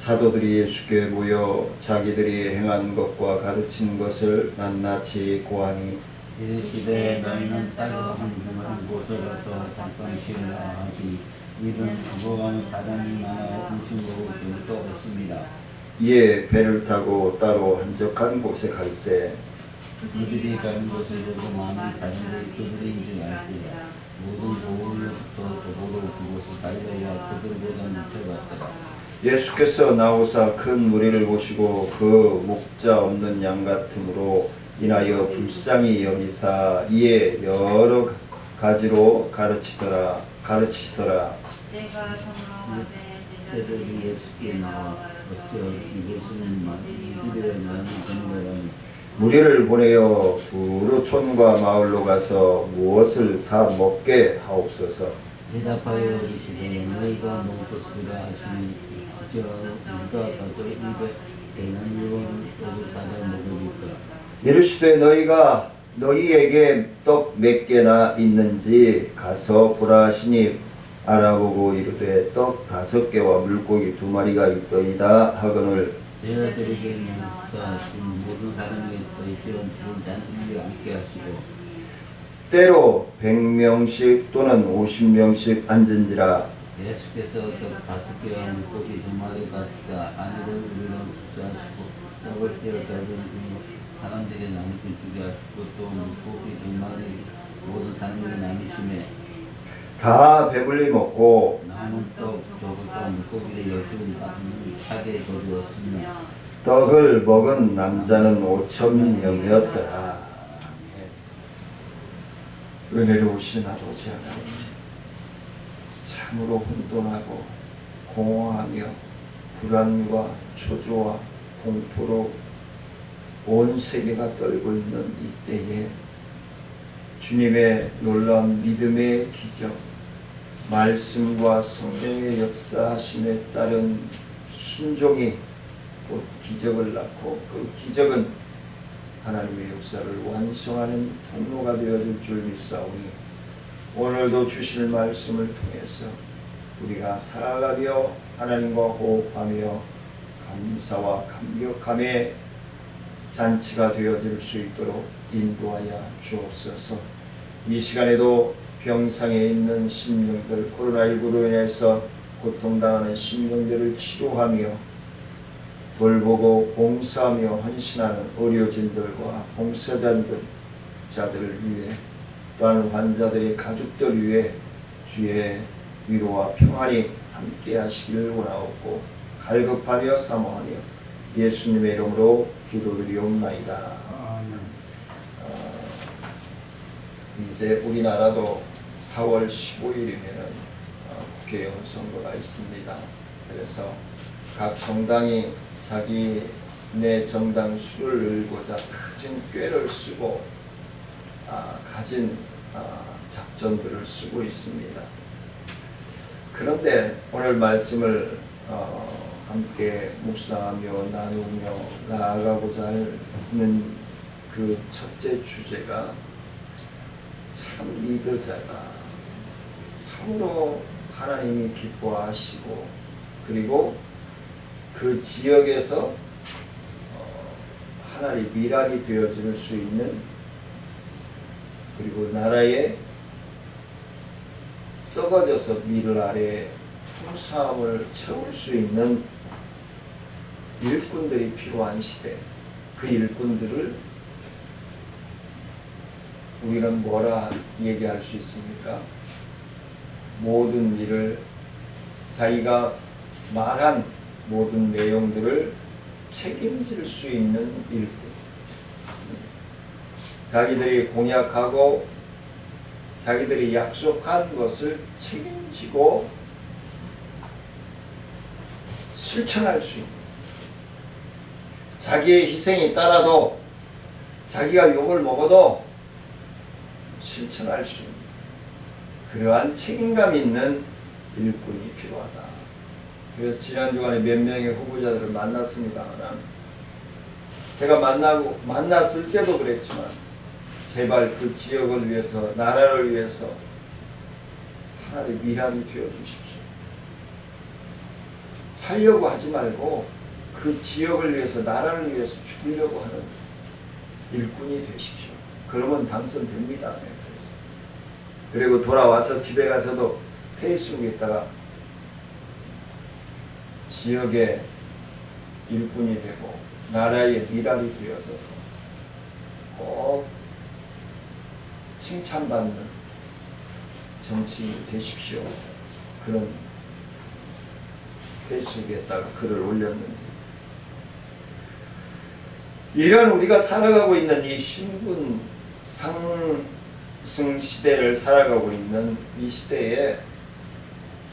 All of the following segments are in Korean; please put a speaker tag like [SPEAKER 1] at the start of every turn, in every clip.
[SPEAKER 1] 사도들이 예수께 모여 자기들이 행한 것과 가르친 것을 낱낱이 고하니
[SPEAKER 2] 이르시되 너희는 따로 한 곳으로서 잠깐 쉬라 하지 이는 죽어가는 사람이 많아 음식으로 별도 없습니다.
[SPEAKER 1] 이에 배를 타고 따로 한적한 곳에 갈새
[SPEAKER 2] 그들이 가는 곳에서도 많은 사람들이 그들인 줄 알지라 모든 도울로부터 도보로 그곳이 갈려야 그들보다 늦춰갔더라.
[SPEAKER 1] 예수께서 나오사 큰 무리를 보시고 그 목자 없는 양 같으므로 인하여 불쌍히 여기사 이에 여러 가지로 가르치더라.
[SPEAKER 3] 내가 정령함에
[SPEAKER 2] 제자들이 예수께 나와 어찌 이것은 이들의 마음이 전거라니
[SPEAKER 1] 무리를 보내어 두루 촌과 마을로 가서 무엇을 사 먹게 하옵소서.
[SPEAKER 2] 대답하여 이르시되 너희가 먹었으라 하시니 우리가 가서 입에 대나무로 떡을 사다 먹으리까.
[SPEAKER 1] 이르시되 너희가 너희에게 떡 몇 개나 있는지 가서 보라 하시니 알아보고 이르되 떡 5개와 물고기 2마리가 있더이다 하거늘
[SPEAKER 2] 제자들에게 나와서 모든 사람에게 이런 좋은 잔치를 앉게 하시고
[SPEAKER 1] 때로 100명씩 또는 50명씩 앉은지라.
[SPEAKER 2] 예수께서 떡 5개와 물고기 2마리 가지다 아니를 우리는 축사하시고 떡을 떼어 잡은 사람들에게 나누기 주게 하시고 또 물고기 2마리 모든 사람에게 나누심에
[SPEAKER 1] 다 배불리 먹고
[SPEAKER 2] 남은 떡 저것과 물고기를 12 거두었으며
[SPEAKER 1] 떡을 먹은 남자는 5,000명이었더라. 은혜로우신 아버지 하나님, 참으로 혼돈하고 공허하며 불안과 초조와 공포로 온 세계가 떨고 있는 이때에 주님의 놀라운 믿음의 기적, 말씀과 성령의 역사하심에 따른 순종이 곧 기적을 낳고 그 기적은 하나님의 역사를 완성하는 통로가 되어줄 줄 믿사오니 오늘도 주실 말씀을 통해서 우리가 살아가며 하나님과 호흡하며 감사와 감격함의 잔치가 되어질 수 있도록 인도하여 주옵소서. 이 시간에도 병상에 있는 심령들, 코로나19로 인해서 고통당하는 심령들을 치료하며 돌보고 봉사하며 헌신하는 의료진들과 봉사자들을 위해 또한 환자들의 가족들 위해 주의 위로와 평안이 함께 하시기를 원하옵고 갈급하며 사모하며 예수님의 이름으로 기도드리옵나이다. 이제 우리나라도 4월 15일이면 국회의원 선거가 있습니다. 그래서 각 정당이 자기네 정당 수를 늘고자 가진 꾀를 쓰고 가진 작전들을 쓰고 있습니다. 그런데 오늘 말씀을 함께 묵상하며 나누며 나아가고자 하는 그 첫째 주제가 참 리더자가 참으로 하나님이 기뻐하시고 그리고 그 지역에서 하나의 미랄이 되어질 수 있는 그리고 나라의 썩어져서 밀 아래 풍성함을 채울 수 있는 일꾼들이 필요한 시대. 그 일꾼들을 우리는 뭐라 얘기할 수 있습니까? 모든 일을 자기가 말한 모든 내용들을 책임질 수 있는 일꾼. 자기들이 공약하고 자기들이 약속한 것을 책임지고 실천할 수 있는, 자기의 희생이 따라도 자기가 욕을 먹어도 실천할 수 있는 그러한 책임감 있는 일꾼이 필요하다. 그래서 지난 주간에 몇 명의 후보자들을 만났습니다만 제가 만났을 때도 그랬지만 제발 그 지역을 위해서 나라를 위해서 하나의 미랄이 되어 주십시오. 살려고 하지 말고 그 지역을 위해서, 나라를 위해서 죽으려고 하는 일꾼이 되십시오. 그러면 당선됩니다. 네, 그리고 돌아와서 집에 가서도 페이스북에다가 지역의 일꾼이 되고 나라의 미랄이 되어서서 꼭 칭찬받는 정치인이 되십시오. 그런 페이스북에다가 글을 올렸는데, 이런 우리가 살아가고 있는 이 신분 상승 시대를 살아가고 있는 이 시대에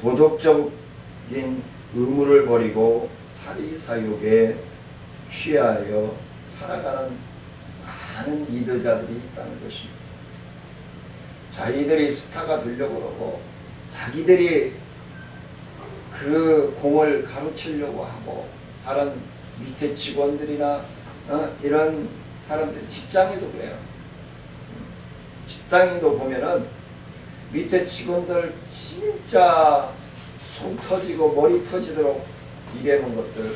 [SPEAKER 1] 도덕적인 의무를 버리고 사리사욕에 취하여 살아가는 많은 리더자들이 있다는 것입니다. 자기들이 스타가 되려고 그러고 자기들이 그 공을 가로채려고 하고, 다른 밑에 직원들이나 이런 사람들이 직장에도 그래요. 직장에도 보면은 밑에 직원들 진짜 손 터지고 머리 터지도록 일해놓은 것들,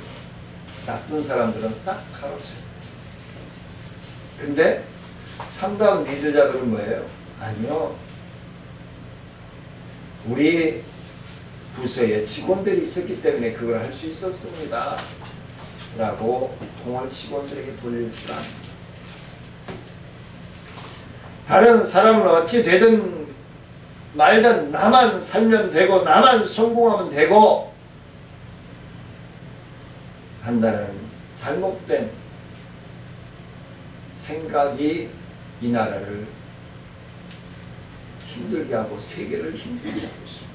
[SPEAKER 1] 나쁜 사람들은 싹 가로채요. 근데 참다운 리더자들은 뭐예요? 아니요, 우리 부서에 직원들이 있었기 때문에 그걸 할 수 있었습니다 라고 공을 직원들에게 돌릴 줄 압니다. 다른 사람은 어찌 되든 말든 나만 살면 되고 나만 성공하면 되고 한다는 잘못된 생각이 이 나라를 힘들게 하고 세계를 힘들게 하고 있습니다.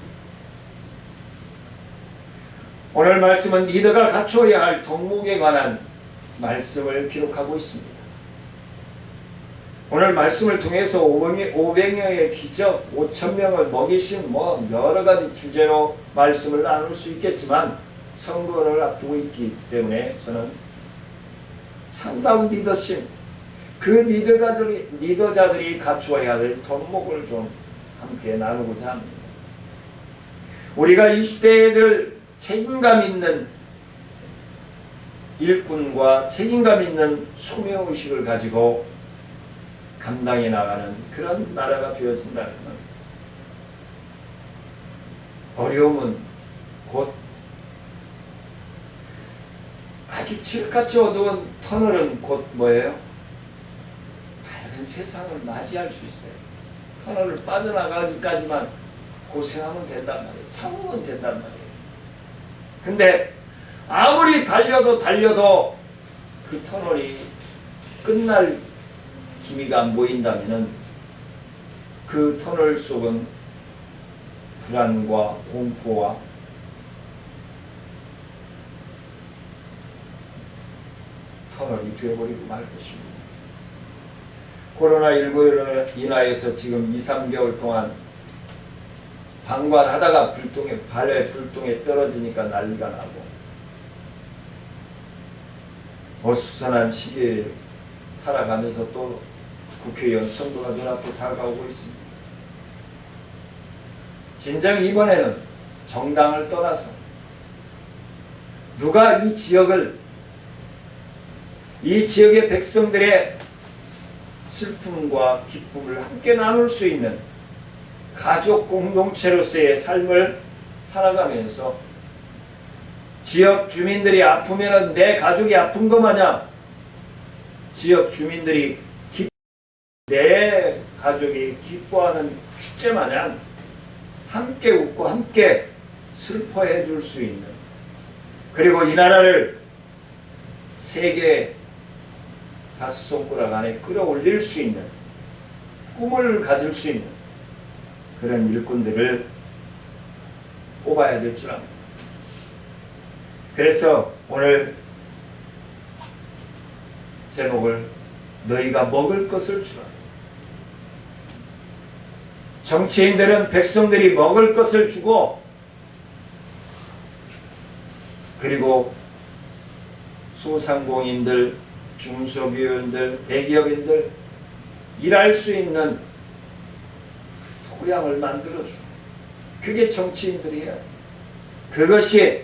[SPEAKER 1] 오늘 말씀은 리더가 갖추어야 할 덕목에 관한 말씀을 기록하고 있습니다. 오늘 말씀을 통해서 500여의 기적, 5,000명을 먹이신 여러 가지 주제로 말씀을 나눌 수 있겠지만 선거를 앞두고 있기 때문에 저는 참다운 리더십, 그 리더자들이 갖추어야 될 덕목을 좀 함께 나누고자 합니다. 우리가 이 시대에 늘 책임감 있는 일꾼과 책임감 있는 소명의식을 가지고 감당해 나가는 그런 나라가 되어진다면 어려움은 곧 아주 칠흑같이 어두운 터널은 곧 뭐예요? 밝은 세상을 맞이할 수 있어요. 터널을 빠져나가기까지만 고생하면 된단 말이에요. 참으면 된단 말이에요. 근데 아무리 달려도 그 터널이 끝날 기미가 안 보인다면은 그 터널 속은 불안과 공포와 터널이 되어버리고 말 것입니다. 코로나19로 인하여서 지금 2-3개월 동안 방관하다가 발에 불똥에 떨어지니까 난리가 나고 어수선한 시기를 살아가면서 또 국회의원 선거가 눈앞에 다가오고 있습니다. 진정 이번에는 정당을 떠나서 누가 이 지역의 백성들의 슬픔과 기쁨을 함께 나눌 수 있는 가족 공동체로서의 삶을 살아가면서 지역 주민들이 아프면 내 가족이 아픈 것 마냥 지역 주민들이 내 가족이 기뻐하는 축제 마냥 함께 웃고 함께 슬퍼해 줄 수 있는, 그리고 이 나라를 세계 5손가락 안에 끌어올릴 수 있는 꿈을 가질 수 있는 그런 일꾼들을 뽑아야 될 줄 압니다. 그래서 오늘 제목을 너희가 먹을 것을 주라. 정치인들은 백성들이 먹을 것을 주고, 그리고 소상공인들, 중소기업인들, 대기업인들 일할 수 있는 토양을 만들어주고, 그게 정치인들이에요. 그것이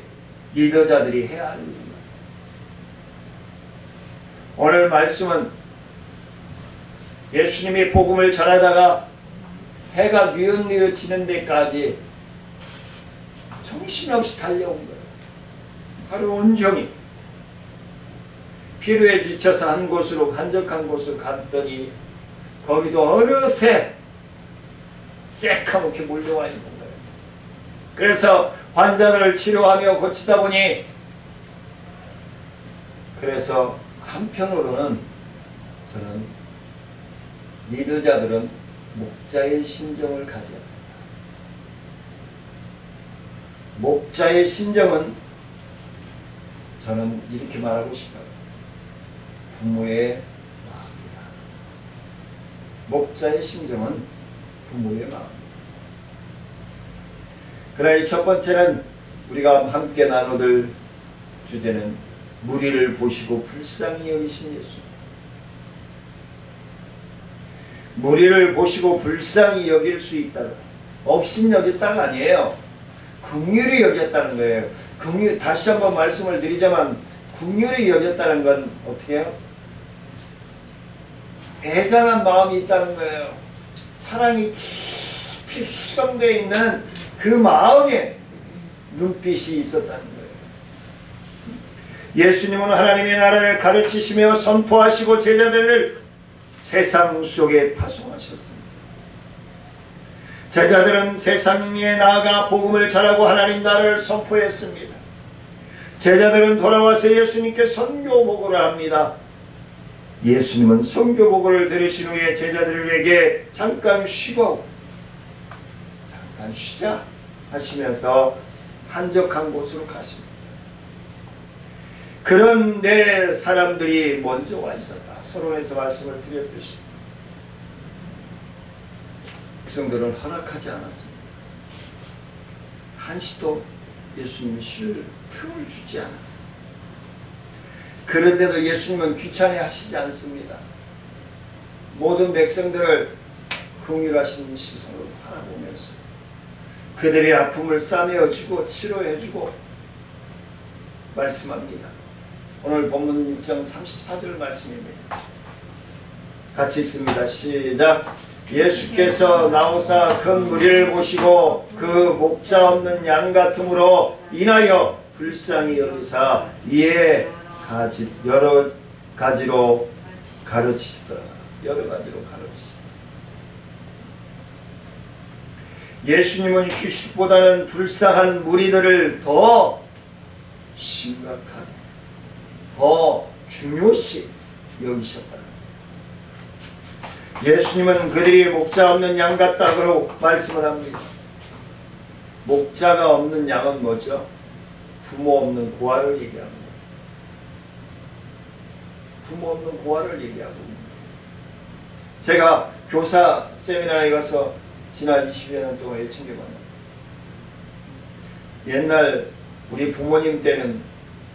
[SPEAKER 1] 리더자들이 해야 하는 일입니다. 오늘 말씀은 예수님이 복음을 전하다가 해가 뉘엿뉘엿 지는 데까지 정신없이 달려온 거예요. 하루 온종일 피로에 지쳐서 한 곳으로 한적한 곳으로 갔더니 거기도 어느새 새카맣게 몰려와 있는 거예요. 그래서 환자들을 치료하며 고치다 보니 그래서 한편으로는 저는 리더자들은 목자의 심정을 가져야 합니다. 목자의 심정은 저는 이렇게 말하고 싶어요. 부모의 마음입니다. 목자의 심정은 부모의 마음입니다. 그러나 이 첫 번째는 우리가 함께 나누들 주제는 무리를 보시고 불쌍히 여기신 예수. 무리를 보시고 불쌍히 여길 수 있다. 없인 여겼다가 아니에요. 긍휼히 여겼다는 거예요. 다시 한번 말씀을 드리자면 긍휼히 여겼다는 건 어떻게 해요? 애잔한 마음이 있다는 거예요. 사랑이 깊이 숙성되어 있는 그 마음에 눈빛이 있었다는 거예요. 예수님은 하나님의 나라를 가르치시며 선포하시고 제자들을 세상 속에 파송하셨습니다. 제자들은 세상에 나아가 복음을 전하고 하나님 나라를 선포했습니다. 제자들은 돌아와서 예수님께 선교보고를 합니다. 예수님은 선교보고를 들으신 후에 제자들에게 잠깐 쉬자 하시면서 한적한 곳으로 가십니다. 그런데 사람들이 먼저 와 있었다. 서론에서 말씀을 드렸듯이 백성들은 허락하지 않았습니다. 한시도 예수님이 쉴 틈을 주지 않았습니다. 그런데도 예수님은 귀찮게 하시지 않습니다. 모든 백성들을 긍휼하신 시선으로 바라보면서 그들의 아픔을 싸매어주고 치료해주고 말씀합니다. 오늘 본문 6장 34절 말씀입니다. 같이 읽습니다. 시작. 예수께서 나오사 큰 무리를 보시고 그 목자 없는 양 같음으로 인하여 불쌍히 여기사 이에 여러 가지로 가르치시더라. 여러 가지로 가르치시더라. 예수님은 휴식보다는 불쌍한 무리들을 더 심각하게 더 중요시 여기셨다. 예수님은 그들이 목자 없는 양 같다고 말씀을 합니다. 목자가 없는 양은 뭐죠? 부모 없는 고아를 얘기합니다. 부모 없는 고아를 얘기하고 있습니다. 제가 교사 세미나에 가서 지난 20여 년 동안 애친 게 많아요. 옛날 우리 부모님 때는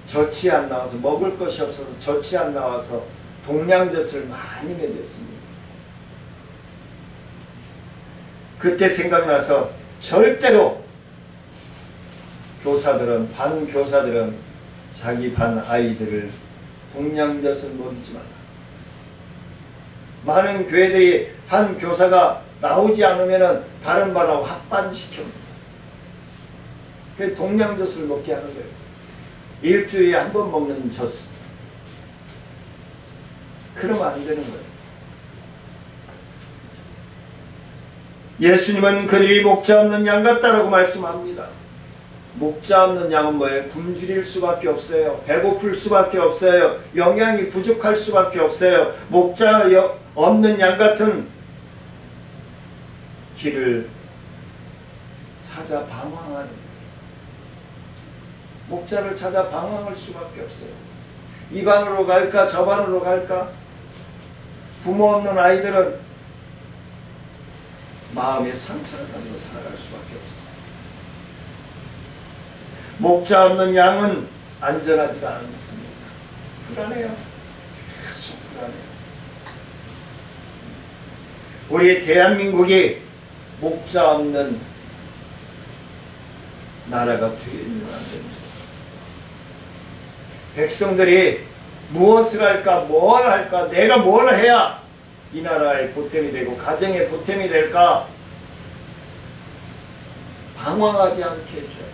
[SPEAKER 1] 젖이 안 나와서 먹을 것이 없어서 젖이 안 나와서 동량젖을 많이 먹였습니다. 그때 생각나서 절대로 반 교사들은 자기 반 아이들을 동량젖을 먹이지 말라. 많은 교회들이 한 교사가 나오지 않으면 다른 반하고 합반시킵니다. 그 동량젖을 먹게 하는 거예요. 일주일에 한 번 먹는 젖. 그러면 안 되는 거예요. 예수님은 그들이 목자 없는 양 같다라고 말씀합니다. 목자 없는 양은 뭐예요? 굶주릴 수밖에 없어요. 배고플 수밖에 없어요. 영양이 부족할 수밖에 없어요. 목자 없는 양 같은 길을 찾아 방황하는, 목자를 찾아 방황할 수밖에 없어요. 이 반으로 갈까 저 반으로 갈까? 부모 없는 아이들은 마음의 상처를 가지고 살아갈 수밖에 없어요. 목자 없는 양은 안전하지가 않습니다. 불안해요. 계속 불안해요. 우리 대한민국이 목자 없는 나라가 되면 안 됩니다. 백성들이 무엇을 할까, 뭘 할까, 내가 뭘 해야 이 나라의 보탬이 되고 가정의 보탬이 될까 방황하지 않게 해줘야 돼.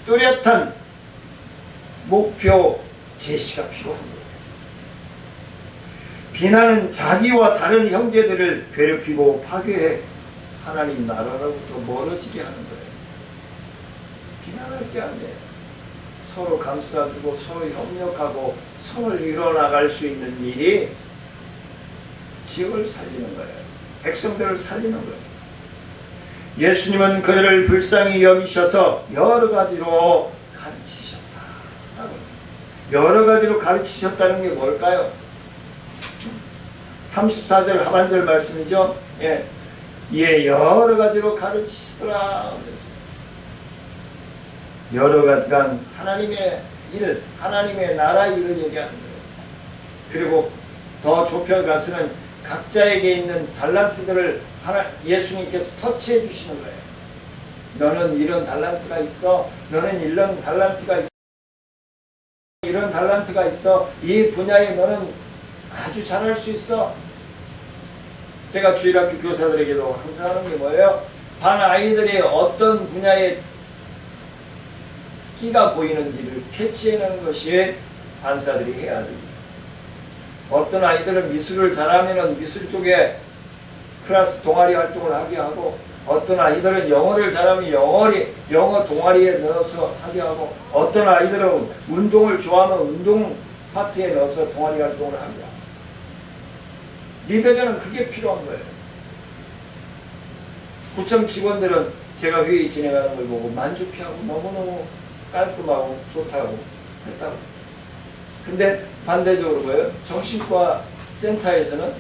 [SPEAKER 1] 뚜렷한 목표 제시가 필요한 거예요. 비난은 자기와 다른 형제들을 괴롭히고 파괴해 하나님 나라로부터 멀어지게 하는 거예요. 비난할 게 아니에요. 서로 감싸주고 서로 협력하고 서로 이뤄나갈 수 있는 일이 지역을 살리는 거예요. 백성들을 살리는 거예요. 예수님은 그들을 불쌍히 여기셔서 여러 가지로 가르치셨다. 여러 가지로 가르치셨다는 게 뭘까요? 34절 하반절 말씀이죠. 예, 여러 가지로 가르치시더라. 여러 가지가 하나님의 일, 하나님의 나라 일을 얘기하는 거예요. 그리고 더 좁혀가서는 각자에게 있는 달란트들을 예수님께서 터치해 주시는 거예요. 너는 이런 달란트가 있어. 너는 이런 달란트가 있어. 이런 달란트가 있어. 이 분야에 너는 아주 잘할 수 있어. 제가 주일학교 교사들에게도 항상 하는 게 뭐예요? 반 아이들이 어떤 분야에 끼가 보이는지를 캐치해내는 것이 반사들이 해야 됩니다. 어떤 아이들은 미술을 잘하면 미술 쪽에 클래스 동아리 활동을 하게 하고, 어떤 아이들은 영어를 잘하면 영어 동아리에 넣어서 하게 하고, 어떤 아이들은 운동을 좋아하면 운동 파트에 넣어서 동아리 활동을 하게 하고. 리더자는 그게 필요한 거예요. 구청 직원들은 제가 회의 진행하는 걸 보고 만족해하고 너무너무 깔끔하고 좋다고 했다고. 근데 반대적으로 뭐예요? 정신과 센터에서는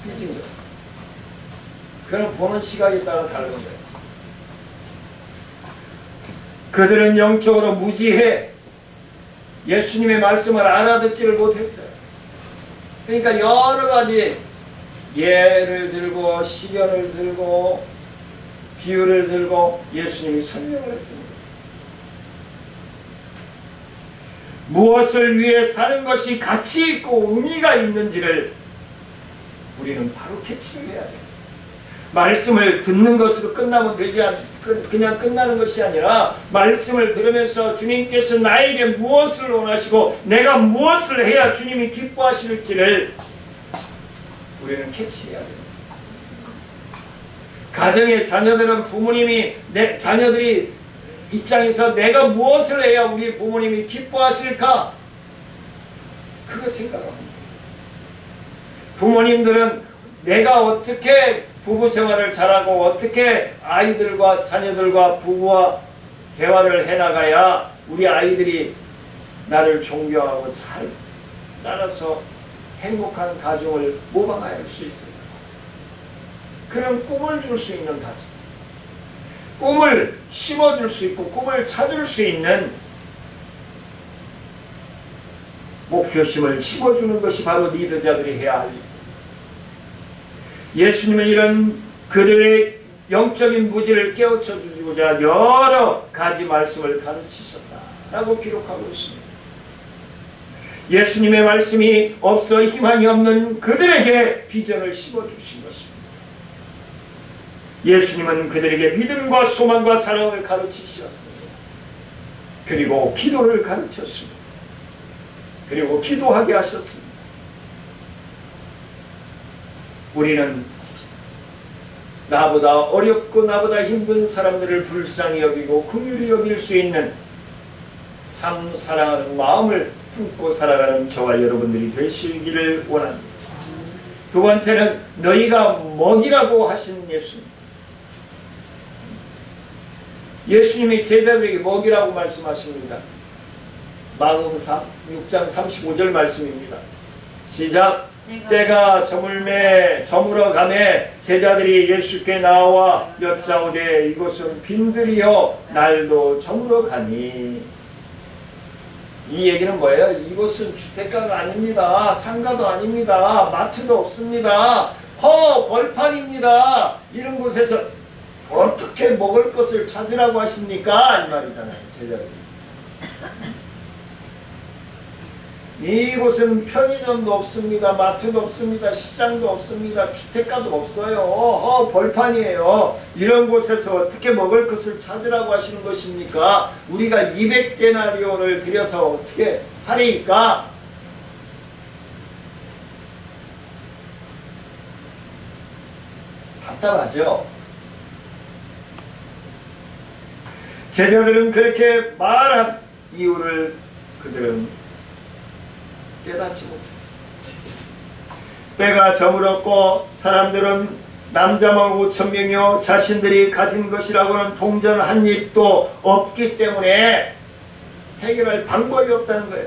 [SPEAKER 1] 삐진 거예요. 그는 보는 시각에 따라 다른 거예요. 그들은 영적으로 무지해 예수님의 말씀을 알아듣지를 못했어요. 그러니까 여러 가지 예를 들고 시련을 들고 비유를 들고 예수님이 설명을 해주는 거예요. 무엇을 위해 사는 것이 가치 있고 의미가 있는지를 우리는 바로 캐치를 해야 돼요. 말씀을 듣는 것으로 끝나면 그냥 끝나는 것이 아니라 말씀을 들으면서 주님께서 나에게 무엇을 원하시고 내가 무엇을 해야 주님이 기뻐하실지를 우리는 캐치해야 돼요. 가정의 자녀들은 부모님이 자녀들이 입장에서 내가 무엇을 해야 우리 부모님이 기뻐하실까? 그거 생각합니다. 부모님들은 내가 어떻게 부부 생활을 잘하고 어떻게 아이들과 자녀들과 부부와 대화를 해나가야 우리 아이들이 나를 존경하고 잘 따라서 행복한 가정을 모방할 수 있을까? 그런 꿈을 줄 수 있는 가정, 꿈을 심어줄 수 있고 꿈을 찾을 수 있는 목표심을 심어주는 것이 바로 리더자들이 해야 할 일. 예수님은 이런 그들의 영적인 무지를 깨우쳐 주고자 여러 가지 말씀을 가르치셨다라고 기록하고 있습니다. 예수님의 말씀이 없어 희망이 없는 그들에게 비전을 심어주신 것입니다. 예수님은 그들에게 믿음과 소망과 사랑을 가르치셨습니다. 그리고 기도를 가르쳤습니다. 그리고 기도하게 하셨습니다. 우리는 나보다 어렵고 나보다 힘든 사람들을 불쌍히 여기고 긍휼히 여길 수 있는 참 사랑하는 마음을 품고 살아가는 저와 여러분들이 되시기를 원합니다. 두 번째는 너희가 먹이라고 하신 예수님. 예수님이 제자들에게 먹이라고 말씀하십니다. 마가복음 6장 35절 말씀입니다. 시작. 때가 저물어 가매 제자들이 예수께 나와 여짜오되 이곳은 빈들이요 날도 저물어 가니. 이 얘기는 뭐예요? 이곳은 주택가가 아닙니다. 상가도 아닙니다. 마트도 없습니다. 벌판입니다. 이런 곳에서 어떻게 먹을 것을 찾으라고 하십니까? 이 말이잖아요. 제자들이. 이곳은 편의점도 없습니다. 마트도 없습니다. 시장도 없습니다. 주택가도 없어요. 벌판이에요. 이런 곳에서 어떻게 먹을 것을 찾으라고 하시는 것입니까? 우리가 200데나리온을 들여서 어떻게 하리까? 답답하죠? 제자들은 그렇게 말한 이유를 그들은 깨닫지 못했습니다. 때가 저물었고 사람들은 남자만 5,000명이요 자신들이 가진 것이라고는 동전 한 입도 없기 때문에 해결할 방법이 없다는 거예요.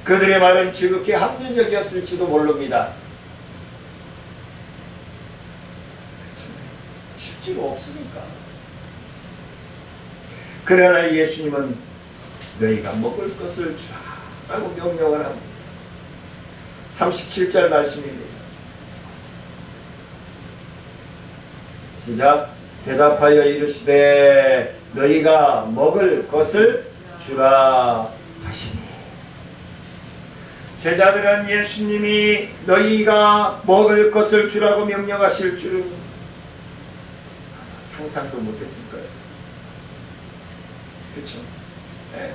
[SPEAKER 1] 그들의 말은 지극히 합리적이었을지도 모릅니다. 쉽지가 없으니까. 그러나 예수님은 너희가 먹을 것을 주라 라고 명령을 합니다. 37절 말씀입니다. 시작. 대답하여 이르시되 너희가 먹을 것을 주라 하시니. 제자들은 예수님이 너희가 먹을 것을 주라고 명령하실 줄은 상상도 못했을 거예요. 그렇죠? 네.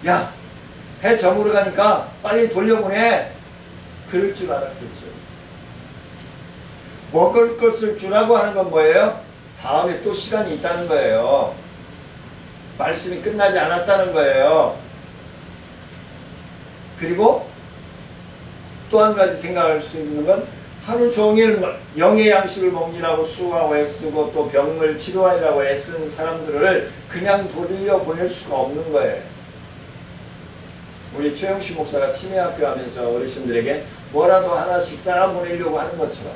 [SPEAKER 1] 야, 해 저물어 가니까 빨리 돌려보내. 그럴 줄 알았겠죠. 먹을 것을 주라고 하는 건 뭐예요? 다음에 또 시간이 있다는 거예요. 말씀이 끝나지 않았다는 거예요. 그리고 또 한 가지 생각할 수 있는 건 하루 종일 영의 양식을 먹느라고 수고하고 애쓰고 또 병을 치료하느라고 애쓴 사람들을 그냥 돌려보낼 수가 없는 거예요. 우리 최영식 목사가 치매학교 하면서 어르신들에게 뭐라도 하나씩 쌓아 보내려고 하는 것처럼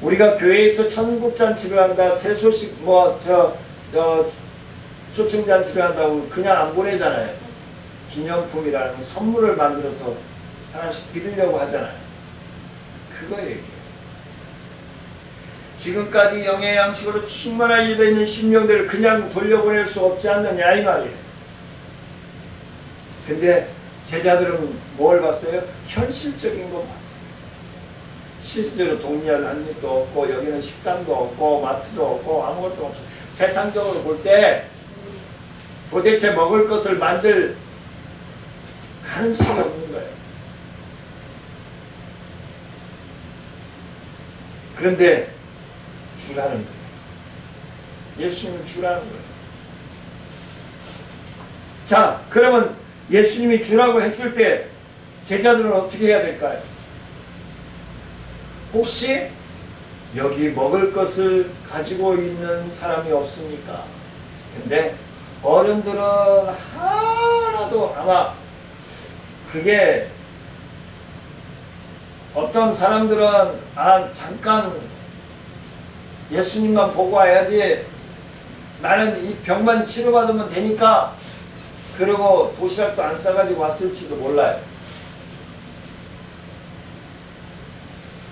[SPEAKER 1] 우리가 교회에서 천국잔치를 한다, 세소식 초청잔치를 한다고 그냥 안 보내잖아요. 기념품이라는 선물을 만들어서 하나씩 드리려고 하잖아요. 그거 얘기해요. 지금까지 영의 양식으로 충만하게 되어 있는 심령들을 그냥 돌려보낼 수 없지 않느냐 이 말이에요. 근데 제자들은 뭘 봤어요? 현실적인 거 봤어요. 실제로 동리할 한 입도 없고 여기는 식당도 없고 마트도 없고 아무것도 없어. 세상적으로 볼 때 도대체 먹을 것을 만들 가능성이 없는 거예요. 그런데 주라는 거예요. 예수님은 주라는 거예요. 자, 그러면 예수님이 주라고 했을 때 제자들은 어떻게 해야 될까요? 혹시 여기 먹을 것을 가지고 있는 사람이 없습니까? 근데 어른들은 하나도 아마 그게 어떤 사람들은 잠깐 예수님만 보고 와야지 나는 이 병만 치료받으면 되니까 그러고 도시락도 안 싸가지고 왔을지도 몰라요.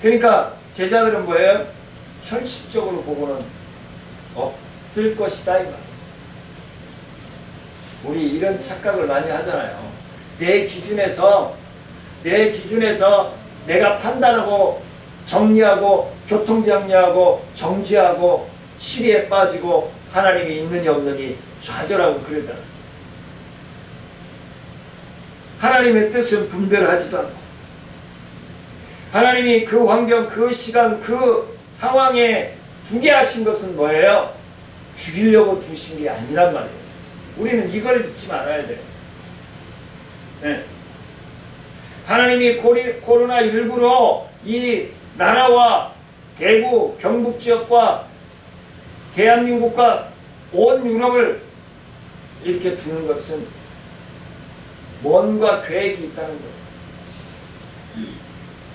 [SPEAKER 1] 그러니까 제자들은 뭐예요? 현실적으로 보고는 없을 것이다 이 말. 우리 이런 착각을 많이 하잖아요. 내 기준에서 내가 판단하고 정리하고 교통정리하고 정지하고 시리에 빠지고 하나님이 있느니 없느니 좌절하고 그러잖아요. 하나님의 뜻은 분별하지도 않고 하나님이 그 환경, 그 시간, 그 상황에 두게 하신 것은 뭐예요? 죽이려고 두신 게 아니란 말이에요. 우리는 이걸 잊지 말아야 돼요. 네. 하나님이 코로나19로 이 나라와 대구, 경북지역과 대한민국과 온 유럽을 이렇게 두는 것은 뭔가 계획이 있다는 거예요.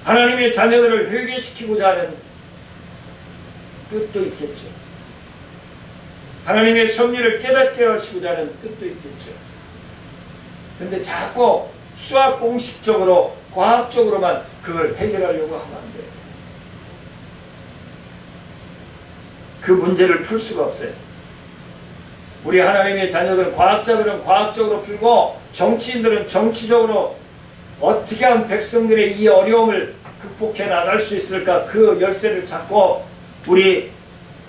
[SPEAKER 1] 하나님의 자녀들을 회개시키고자 하는 뜻도 있겠죠. 하나님의 섭리를 깨닫게 하시고자 하는 뜻도 있겠죠. 근데 자꾸 수학 공식적으로 과학적으로만 그걸 해결하려고 하면 안 돼요. 그 문제를 풀 수가 없어요.
[SPEAKER 4] 우리 하나님의 자녀들은, 과학자들은 과학적으로 풀고 정치인들은 정치적으로 어떻게 하면 백성들의 이 어려움을 극복해 나갈 수 있을까, 그 열쇠를 찾고 우리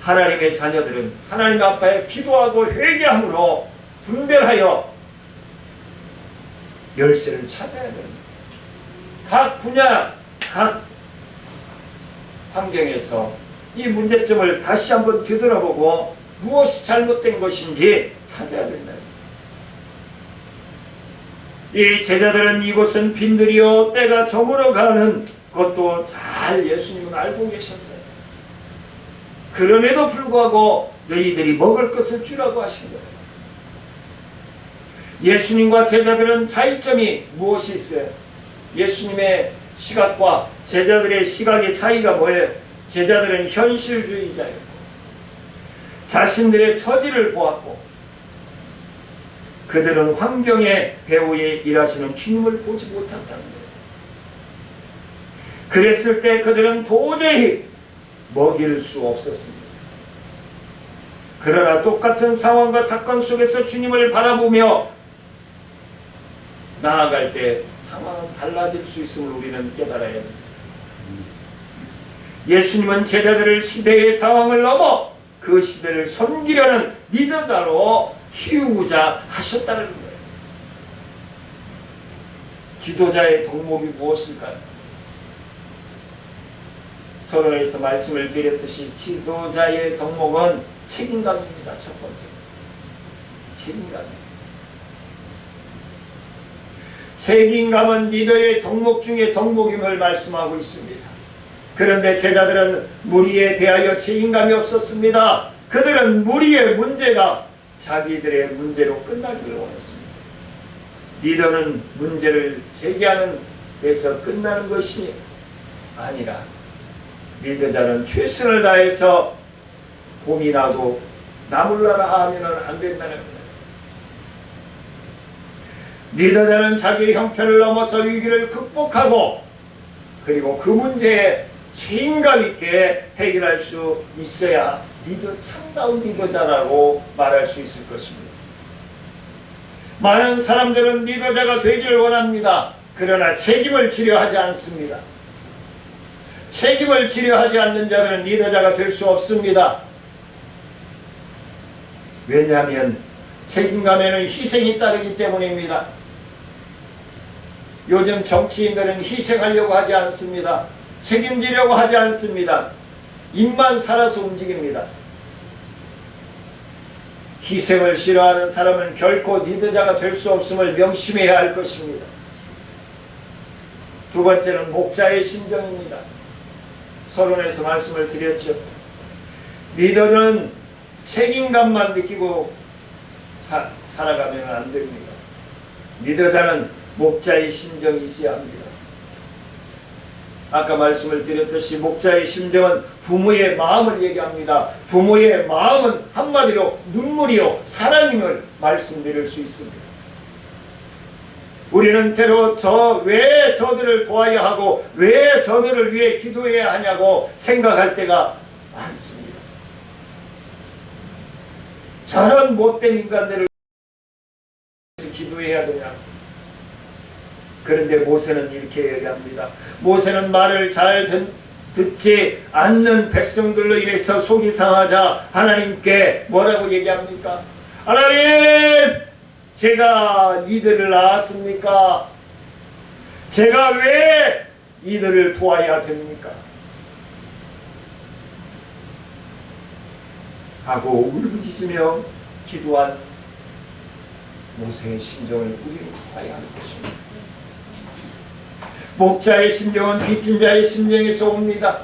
[SPEAKER 4] 하나님의 자녀들은 하나님 앞에 기도하고 회개함으로 분별하여 열쇠를 찾아야 됩니다. 각 분야, 각 환경에서 이 문제점을 다시 한번 되돌아보고 무엇이 잘못된 것인지 찾아야 된다. 이 제자들은 이곳은 빈들이요 때가 저물어 가는 것도 잘 예수님은 알고 계셨어요. 그럼에도 불구하고 너희들이 먹을 것을 주라고 하신 거예요. 예수님과 제자들은 차이점이 무엇이 있어요? 예수님의 시각과 제자들의 시각의 차이가 뭐예요? 제자들은 현실주의자였고 자신들의 처지를 보았고 그들은 환경의 배후에 일하시는 주님을 보지 못했다는 거예요. 그랬을 때 그들은 도저히 먹일 수 없었습니다. 그러나 똑같은 상황과 사건 속에서 주님을 바라보며 나아갈 때 상황은 달라질 수 있음을 우리는 깨달아야 합니다. 예수님은 제자들을 시대의 상황을 넘어 그 시대를 섬기려는 리더자로 키우고자 하셨다는 거예요. 지도자의 덕목이 무엇일까요? 서론에서 말씀을 드렸듯이 지도자의 덕목은 책임감입니다. 첫 번째, 책임감입니다. 책임감은 리더의 덕목 중에 덕목임을 말씀하고 있습니다. 그런데 제자들은 무리에 대하여 책임감이 없었습니다. 그들은 무리의 문제가 자기들의 문제로 끝나기를 원했습니다. 리더는 문제를 제기하는 데서 끝나는 것이 아니라 리더자는 최선을 다해서 고민하고 나몰라라 하면 안 된다는 거예요. 리더자는 자기의 형편을 넘어서 위기를 극복하고 그리고 그 문제에 책임감 있게 해결할 수 있어야 참다운 리더자라고 말할 수 있을 것입니다. 많은 사람들은 리더자가 되기를 원합니다. 그러나 책임을 지려 하지 않습니다. 책임을 지려 하지 않는 자들은 리더자가 될 수 없습니다. 왜냐하면 책임감에는 희생이 따르기 때문입니다. 요즘 정치인들은 희생하려고 하지 않습니다. 책임지려고 하지 않습니다. 입만 살아서 움직입니다. 희생을 싫어하는 사람은 결코 리더자가 될 수 없음을 명심해야 할 것입니다. 두 번째는 목자의 심정입니다. 서론에서 말씀을 드렸죠. 리더는 책임감만 느끼고 살아가면 안 됩니다. 리더자는 목자의 심정이 있어야 합니다. 아까 말씀을 드렸듯이 목자의 심정은 부모의 마음을 얘기합니다. 부모의 마음은 한마디로 눈물이요 사랑임을 말씀드릴 수 있습니다. 우리는 때로 왜 저들을 도와야 하고 왜 저들을 위해 기도해야 하냐고 생각할 때가 많습니다. 저런 못된 인간들을 위해서 기도해야 되냐? 그런데 모세는 이렇게 얘기합니다. 모세는 말을 잘 듣지 않는 백성들로 인해서 속이 상하자 하나님께 뭐라고 얘기합니까? 하나님! 제가 이들을 낳았습니까? 제가 왜 이들을 도와야 됩니까? 하고 울부짖으며 기도한 모세의 심정을 우리는 봐야 하는 것입니다. 목자의 심정은 빚진 자의 심정에서 옵니다.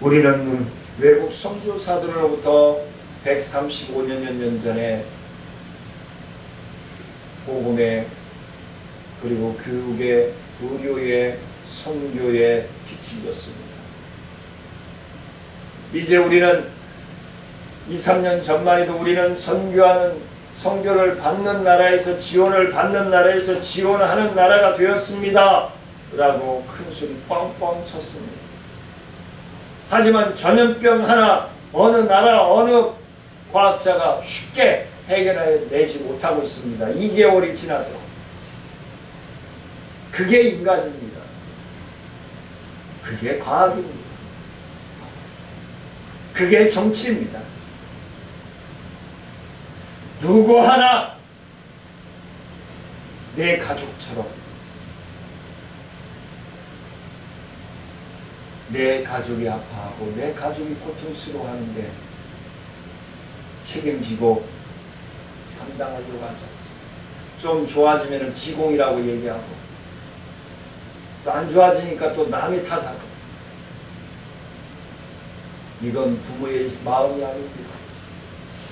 [SPEAKER 4] 우리는 외국 선교사들로부터 135년 전에 복음의 그리고 교육의 의료의 선교의 빛이 었습니다. 이제 우리는 2, 3년 전만 해도 우리는 선교를 받는 나라에서 지원하는 나라가 되었습니다. 라고 큰 소리 뻥뻥 쳤습니다. 하지만 전염병 하나 어느 나라 어느 과학자가 쉽게 해결해내지 못하고 있습니다. 2개월이 지나도. 그게 인간입니다. 그게 과학입니다. 그게 정치입니다. 누구 하나 내 가족처럼, 내 가족이 아파하고 내 가족이 고통스러워하는데 책임지고 감당하려고 하지 않습니다. 좀 좋아지면 지공이라고 얘기하고, 또 안 좋아지니까 또 남이 탓하고. 이건 부모의 마음이 아닙니다.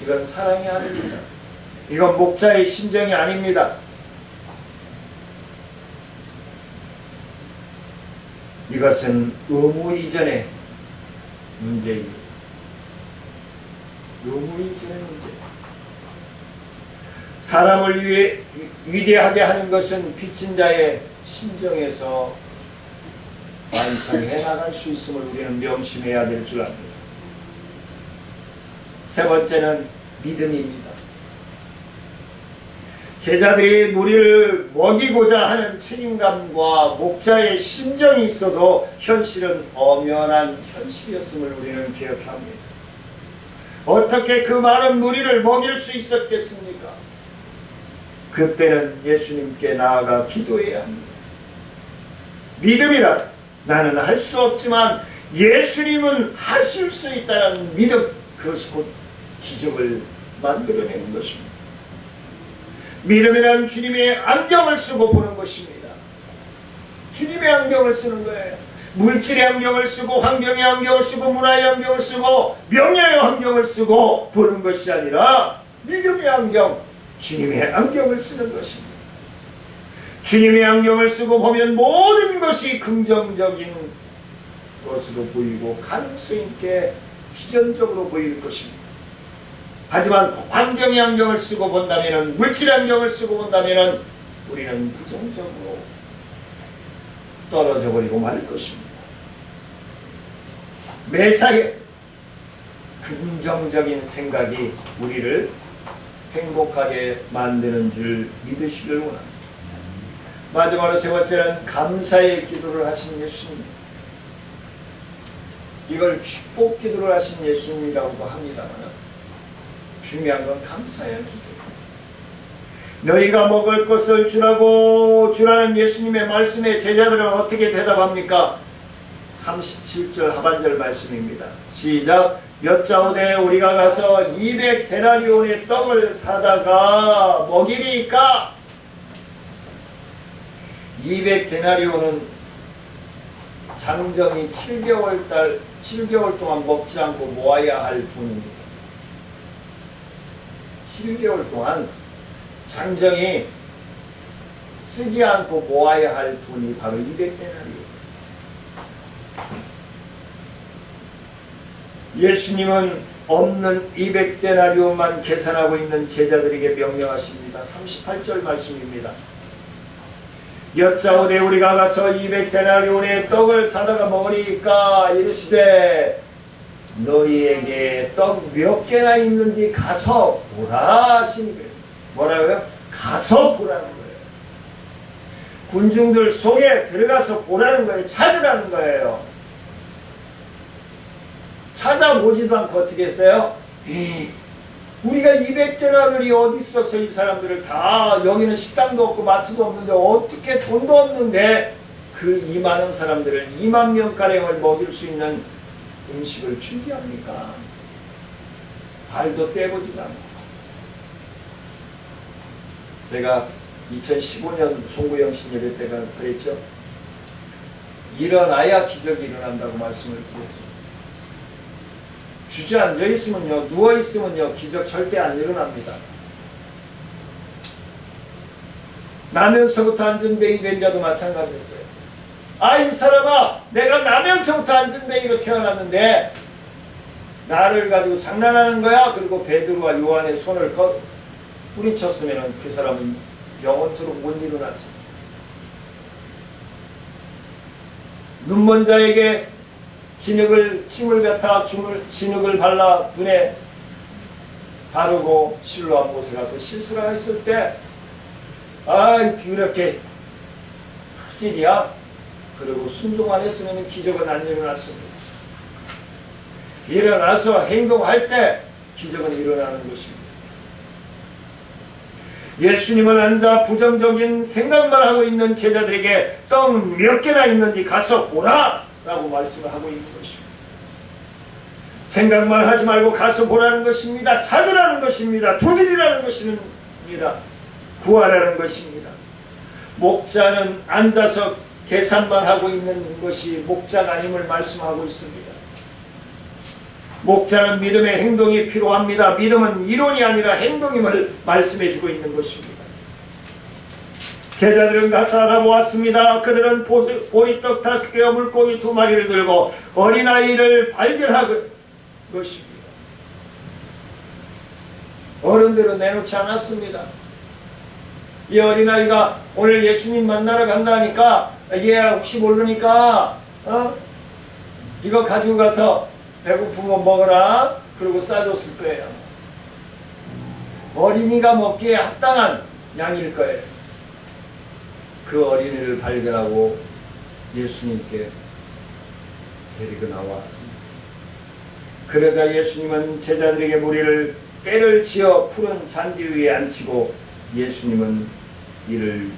[SPEAKER 4] 이건 사랑이 아닙니다. 이건 목자의 심정이 아닙니다. 이것은 의무 이전의 문제입니다. 의무 이전의 문제. 사람을 위해 위대하게 하는 것은 빚진 자의 심정에서 완성해 나갈 수 있음을 우리는 명심해야 될 줄 압니다. 세 번째는 믿음입니다. 제자들이 무리를 먹이고자 하는 책임감과 목자의 심정이 있어도 현실은 엄연한 현실이었음을 우리는 기억합니다. 어떻게 그 많은 무리를 먹일 수 있었겠습니까? 그때는 예수님께 나아가 기도해야 합니다. 믿음이라 나는 할 수 없지만 예수님은 하실 수 있다는 믿음, 그것이 곧 기적을 만들어내는 것입니다. 믿음이란 주님의 안경을 쓰고 보는 것입니다. 주님의 안경을 쓰는 거예요. 물질의 안경을 쓰고 환경의 안경을 쓰고 문화의 안경을 쓰고 명예의 안경을 쓰고 보는 것이 아니라 믿음의 안경, 주님의 안경을 쓰는 것입니다. 주님의 안경을 쓰고 보면 모든 것이 긍정적인 것으로 보이고 가능성 있게 비전적으로 보일 것입니다. 하지만 환경의 안경을 쓰고 본다면, 물질 안경을 쓰고 본다면 우리는 부정적으로 떨어져 버리고 말 것입니다. 매사에 긍정적인 생각이 우리를 행복하게 만드는 줄 믿으시길 원합니다. 마지막으로 세 번째는 감사의 기도를 하신 예수님. 이걸 축복 기도를 하신 예수님이라고 합니다만 중요한 건 감사의 기도입니다. 너희가 먹을 것을 주라는 예수님의 말씀에 제자들은 어떻게 대답합니까? 37절 하반절 말씀입니다. 시작. 여짜오되 우리가 가서 200데나리온의 떡을 사다가 먹이리까? 200데나리온은 장정이 7개월 동안 먹지 않고 모아야 할 돈입니다. 7개월 동안 장정이 쓰지 않고 모아야 할 돈이 바로 200데나리온. 예수님은 없는 200데나리온만 계산하고 있는 제자들에게 명령하십니다. 38절 말씀입니다. 여짜오되 우리가 가서 200데나리온의 떡을 사다가 먹으리까? 이르시되 너희에게 떡 몇 개나 있는지 가서 보라 하시니 그랬어요. 뭐라고요? 가서 보라는 거예요. 군중들 속에 들어가서 보라는 거예요. 찾으라는 거예요. 찾아보지도 않고 어떻게 했어요? 우리가 200데나리온이 어디 있어서 이 사람들을 다, 여기는 식당도 없고 마트도 없는데 어떻게 돈도 없는데 그 이 많은 사람들을 2만 명가량을 먹일 수 있는 음식을 준비합니까? 발도 떼보지도 않고. 제가 2015년 송구영신 예배 때가 그랬죠. 일어나야 기적이 일어난다고 말씀을 드렸죠. 주저앉아 있으면요, 누워 있으면요, 기적 절대 안 일어납니다. 나면서부터 안전뱅이 된 자도 마찬가지였어요. 아, 이 사람아, 내가 나면서부터 안전뱅이로 태어났는데 나를 가지고 장난하는 거야? 그리고 베드로와 요한의 손을 뿌리쳤으면 그 사람은 영원토록 못 일어났습니다. 눈먼 자에게 침을 뱉어 진흙을 발라 눈에 바르고 실로암 못에 가서 실수를 했을 때 아이 더럽게 흑진이야. 그리고 순종 안 했으면 기적은 안 일어났습니다. 일어나서 행동할 때 기적은 일어나는 것입니다. 예수님은 앉아 부정적인 생각만 하고 있는 제자들에게 떡 몇 개나 있는지 가서 보라 라고 말씀을 하고 있는 것입니다. 생각만 하지 말고 가서 보라는 것입니다. 찾으라는 것입니다. 두드리라는 것입니다. 구하라는 것입니다. 목자는 앉아서 계산만 하고 있는 것이 목자가 아님을 말씀하고 있습니다. 목자는 믿음의 행동이 필요합니다. 믿음은 이론이 아니라 행동임을 말씀해주고 있는 것입니다. 제자들은 가서 알아보았습니다. 그들은 보리떡 5개와 물고기 2마리를 들고 어린아이를 발견한 것입니다. 어른들은 내놓지 않았습니다. 이 어린아이가 오늘 예수님 만나러 간다니까 얘 혹시 모르니까 이거 가지고 가서 배고프면 먹어라. 그러고 싸줬을 거예요. 어린이가 먹기에 합당한 양일 거예요. 그 어린이를 발견하고 예수님께 데리고 나왔습니다. 그러자 예수님은 제자들에게 무리를 때를 지어 푸른 잔디 위에 앉히고 예수님은 이를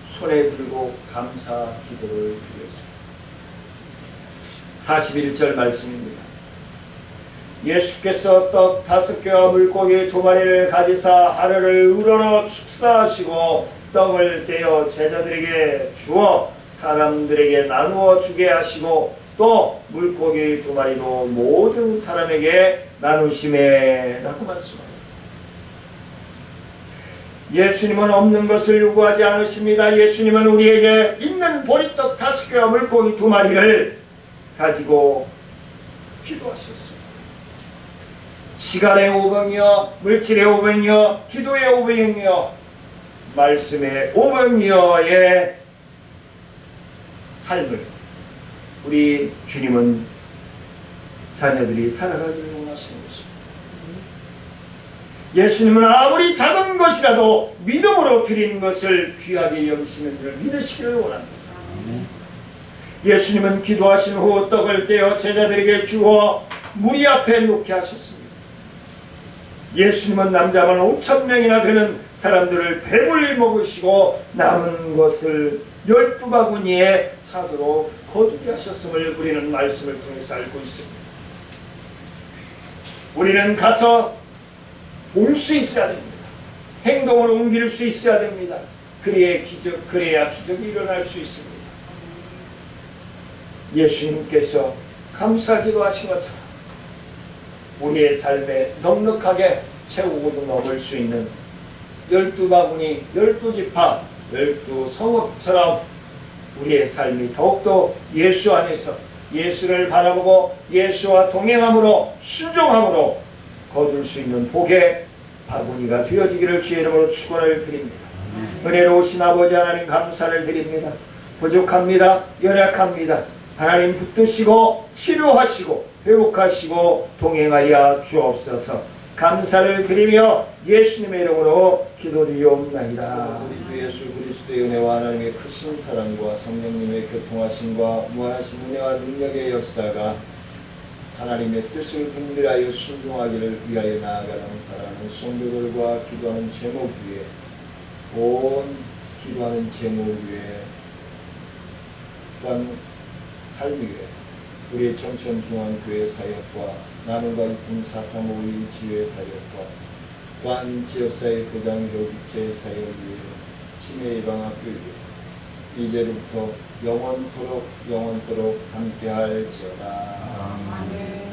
[SPEAKER 4] 손에 들고 감사 기도를 드렸습니다. 41절 말씀입니다. 예수께서 떡 5개와 물고기 2마리를 가지사 하루를 우러러 축사하시고 떡을 떼어 제자들에게 주어 사람들에게 나누어 주게 하시고 또 물고기 2마리도 모든 사람에게 나누시매 라고 말씀합니다. 예수님은 없는 것을 요구하지 않으십니다. 예수님은 우리에게 있는 보리떡 5개와 물고기 2마리를 가지고 기도하셨습니다. 시간의 오병이여, 물질의 오병이여, 기도의 오병이여, 말씀의 오병이여의 삶을 우리 주님은 자녀들이 살아가기를 원하시는 것입니다. 예수님은 아무리 작은 것이라도 믿음으로 드린 것을 귀하게 여기시는 줄 믿으시기를 원합니다. 예수님은 기도하신 후 떡을 떼어 제자들에게 주어 무리 앞에 놓게 하셨습니다. 예수님은 남자만 5,000명이나 되는 사람들을 배불리 먹으시고 남은 것을 12바구니에 차도로 거두게 하셨음을 우리는 말씀을 통해서 알고 있습니다. 우리는 가서 볼 수 있어야 됩니다. 행동을 옮길 수 있어야 됩니다. 그래야 기적이 일어날 수 있습니다. 예수님께서 감사기도 하신 것처럼 우리의 삶에 넉넉하게 채우고도 넘을 수 있는 12바구니, 12지파, 12성읍처럼 우리의 삶이 더욱더 예수 안에서 예수를 바라보고 예수와 동행함으로 순종함으로 거둘 수 있는 복의 바구니가 되어지기를 주의 이름으로 축원을 드립니다. 은혜로우신 아버지 하나님 감사를 드립니다. 부족합니다. 연약합니다. 하나님 붙드시고 치료하시고 회복하시고 동행하여 주옵소서. 감사를 드리며 예수님의 이름으로 기도드리옵나이다.
[SPEAKER 1] 우리 주 예수 그리스도의 은혜와 하나님의 크신 사랑과 성령님의 교통하심과 무한하신 은혜와 능력의 역사가 하나님의 뜻을 분별하여 순종하기를 위하여 나아가는 사랑하는 성도들과 기도하는 제목 위에 온 기도하는 제목 위에 또한 삶 위에 우리의 청천중앙교회 사역과 나눔과 이쁨 435 지회 사역과 또한 지역사회 교장 교육제 사역 위에 치매 예방학교 위에 이제부터 영원토록 함께할지어다.
[SPEAKER 3] 아멘.